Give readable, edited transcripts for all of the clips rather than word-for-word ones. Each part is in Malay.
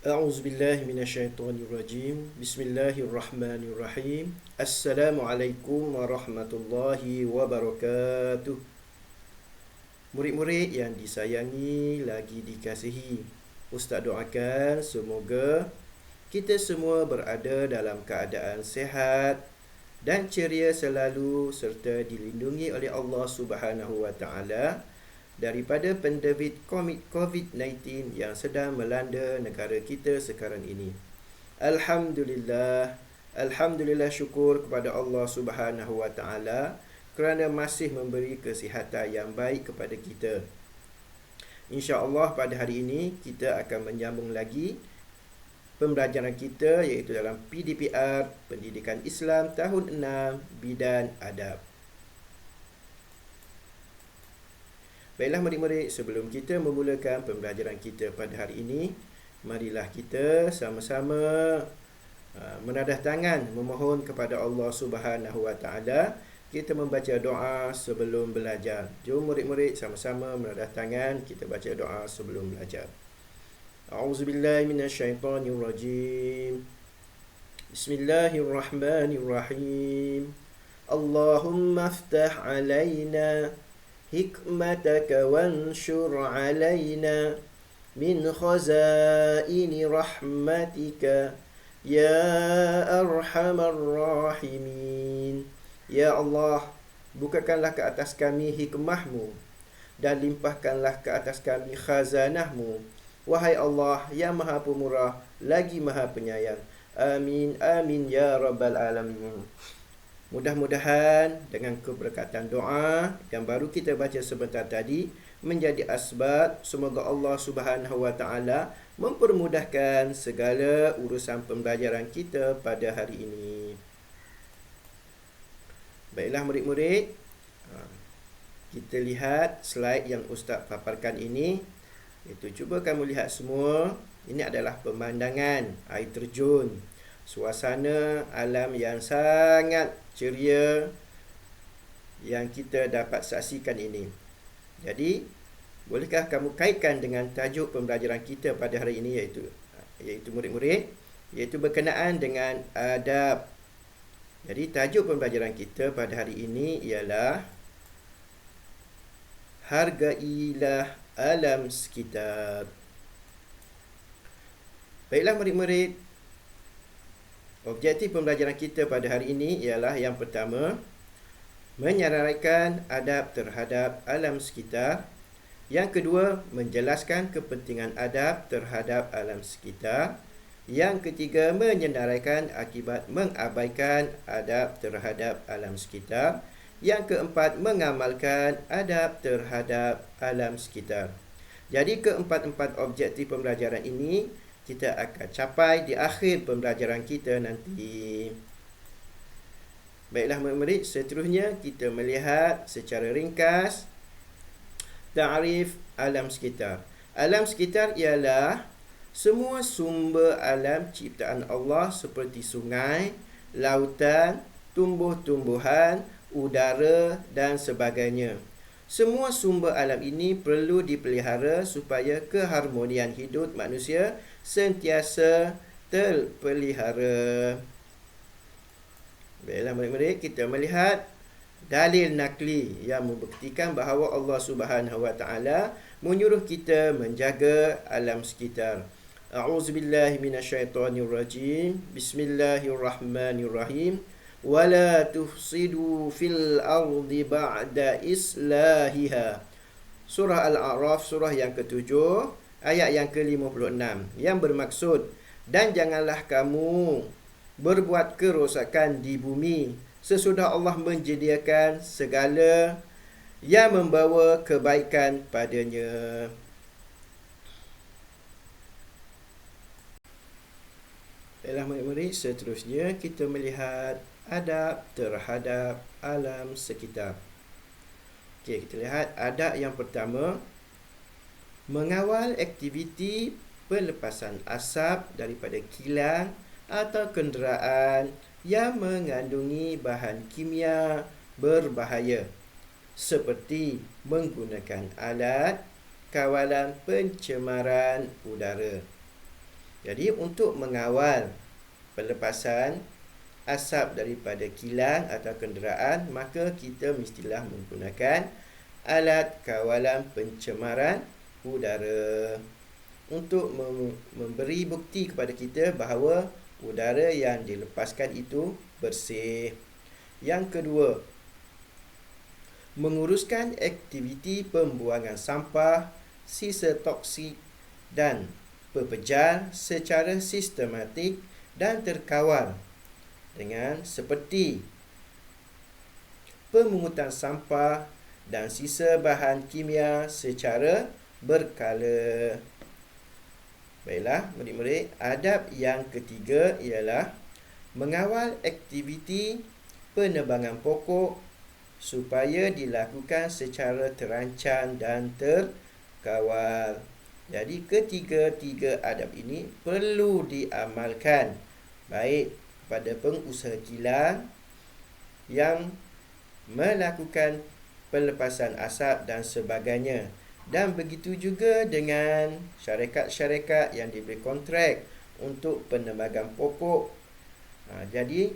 A'udzubillahi minasyaitonirrajim. Bismillahirrahmanirrahim. Assalamualaikum warahmatullahi wabarakatuh. Murid-murid yang disayangi lagi dikasihi, Ustaz doakan semoga kita semua berada dalam keadaan sehat dan ceria selalu serta dilindungi oleh Allah Subhanahu wa taala daripada pandemik COVID-19 yang sedang melanda negara kita sekarang ini. Alhamdulillah, Alhamdulillah, syukur kepada Allah Subhanahu wa taala kerana masih memberi kesihatan yang baik kepada kita. InsyaAllah pada hari ini kita akan menyambung lagi pembelajaran kita iaitu dalam PDPR Pendidikan Islam tahun 6 Bidan Adab. Baiklah murid-murid, sebelum kita memulakan pembelajaran kita pada hari ini, marilah kita sama-sama menadah tangan memohon kepada Allah Subhanahu wa taala. Kita membaca doa sebelum belajar. Jom murid-murid sama-sama menadah tangan, kita baca doa sebelum belajar. A'udzubillahi minasyaitonirrajim. Bismillahirrahmanirrahim. Allahumma aftah alaina حكمتك وانشر علينا من خزائن رحمتك يا أرحم الراحمين. Ya Allah, bukakanlah ke atas kami hikmahmu dan limpahkanlah ke atas kami khazanahmu. Wahai Allah yang maha pemurah lagi maha penyayang. Amin, amin ya rabbal alamin. Mudah-mudahan dengan keberkatan doa yang baru kita baca sebentar tadi menjadi asbab semoga Allah Subhanahu wa taala mempermudahkan segala urusan pembelajaran kita pada hari ini. Baiklah murid-murid, kita lihat slide yang Ustaz paparkan ini. Itu cuba kamu lihat semua. Ini adalah pemandangan air terjun, suasana alam yang sangat ceria yang kita dapat saksikan ini. Jadi, bolehkah kamu kaitkan dengan tajuk pembelajaran kita pada hari ini iaitu murid-murid, iaitu berkenaan dengan adab. Jadi, tajuk pembelajaran kita pada hari ini ialah hargailah alam sekitar. Baiklah murid-murid, objektif pembelajaran kita pada hari ini ialah yang pertama, menyelaraikan adab terhadap alam sekitar. Yang kedua, menjelaskan kepentingan adab terhadap alam sekitar. Yang ketiga, menyenaraikan akibat mengabaikan adab terhadap alam sekitar. Yang keempat, mengamalkan adab terhadap alam sekitar. Jadi keempat-empat objektif pembelajaran ini kita akan capai di akhir pembelajaran kita nanti. Baiklah murid-murid, seterusnya kita melihat secara ringkas ta'rif alam sekitar. Alam sekitar ialah semua sumber alam ciptaan Allah seperti sungai, lautan, tumbuh-tumbuhan, udara dan sebagainya. Semua sumber alam ini perlu dipelihara supaya keharmonian hidup manusia sentiasa terpelihara. Baiklah murid-murid, kita melihat dalil nakli yang membuktikan bahawa Allah Subhanahu wa taala menyuruh kita menjaga alam sekitar. A'udzubillahi minasyaitonirrajim. Bismillahirrahmanirrahim. Wala tufsidu fil ardi ba'da islahiha. Surah Al-A'raf, surah yang ke-7, ayat yang ke-56, yang bermaksud, dan janganlah kamu berbuat kerosakan di bumi sesudah Allah menyediakan segala yang membawa kebaikan padanya. Baiklah murid-murid, seterusnya kita melihat adab terhadap alam sekitar. Okey, kita lihat adab yang pertama, mengawal aktiviti pelepasan asap daripada kilang atau kenderaan yang mengandungi bahan kimia berbahaya seperti menggunakan alat kawalan pencemaran udara. Jadi untuk mengawal pelepasan asap daripada kilang atau kenderaan, maka kita mestilah menggunakan alat kawalan pencemaran udara untuk memberi bukti kepada kita bahawa udara yang dilepaskan itu bersih. Yang kedua, menguruskan aktiviti pembuangan sampah, sisa toksik dan pepejal secara sistematik dan terkawal dengan seperti pemungutan sampah dan sisa bahan kimia secara berkala. Baiklah, murid-murid, adab yang ketiga ialah mengawal aktiviti penebangan pokok supaya dilakukan secara terancang dan terkawal. Jadi ketiga-tiga adab ini perlu diamalkan baik pada pengusaha kilang yang melakukan pelepasan asap dan sebagainya, dan begitu juga dengan syarikat-syarikat yang diberi kontrak untuk penebangan pokok. Jadi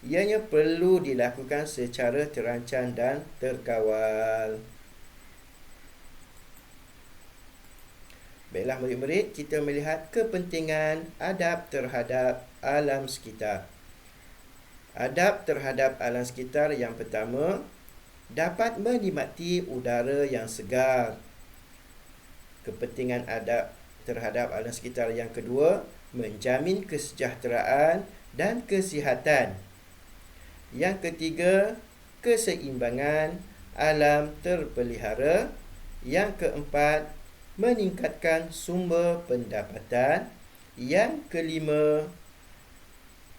ianya perlu dilakukan secara terancang dan terkawal. Baiklah murid-murid, kita melihat kepentingan adab terhadap alam sekitar. Adab terhadap alam sekitar yang pertama, dapat menikmati udara yang segar. Kepentingan adab terhadap alam sekitar yang kedua, menjamin kesejahteraan dan kesihatan. Yang ketiga, keseimbangan alam terpelihara. Yang keempat, meningkatkan sumber pendapatan. Yang kelima,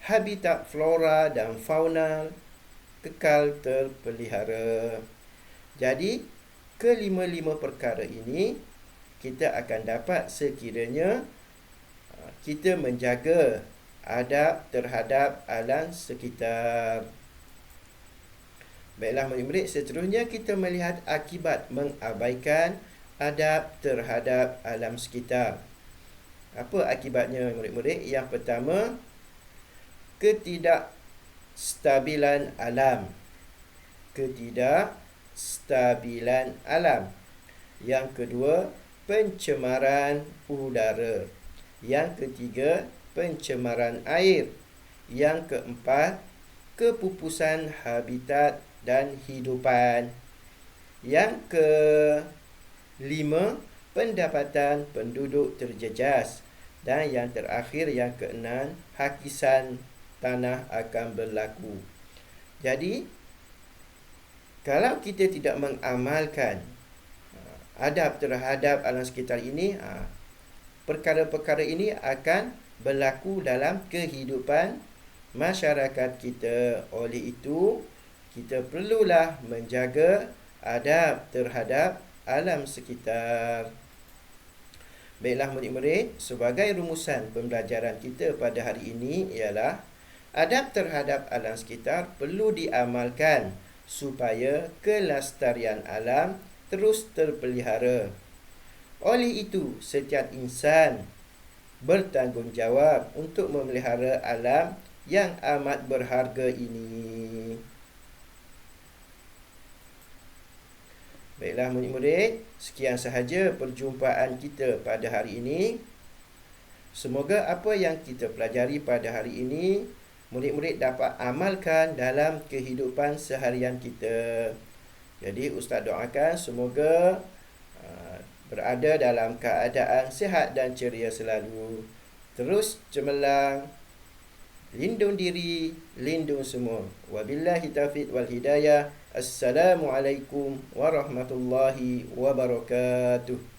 habitat flora dan fauna kekal terpelihara. Jadi, kelima-lima perkara ini kita akan dapat sekiranya kita menjaga adab terhadap alam sekitar. Baiklah murid-murid, seterusnya kita melihat akibat mengabaikan adab terhadap alam sekitar. Apa akibatnya murid-murid? Yang pertama, ketidakstabilan alam. Ketidakstabilan alam. Yang kedua, pencemaran udara. Yang ketiga, pencemaran air. Yang keempat, kepupusan habitat dan hidupan. Yang kelima, pendapatan penduduk terjejas. Dan yang terakhir, yang keenam, hakisan tanah akan berlaku. Jadi, kalau kita tidak mengamalkan adab terhadap alam sekitar ini, perkara-perkara ini akan berlaku dalam kehidupan masyarakat kita. Oleh itu, kita perlulah menjaga adab terhadap alam sekitar. Baiklah murid-murid, sebagai rumusan pembelajaran kita pada hari ini ialah adab terhadap alam sekitar perlu diamalkan supaya kelestarian alam terus terpelihara. Oleh itu, setiap insan bertanggungjawab untuk memelihara alam yang amat berharga ini. Baiklah murid-murid, sekian sahaja perjumpaan kita pada hari ini. Semoga apa yang kita pelajari pada hari ini, murid-murid dapat amalkan dalam kehidupan seharian kita. Jadi Ustaz doakan semoga berada dalam keadaan sihat dan ceria selalu. Terus cemerlang, lindung diri, lindung semua. Wabillahi taufiq wal hidayah. Assalamualaikum warahmatullahi wabarakatuh.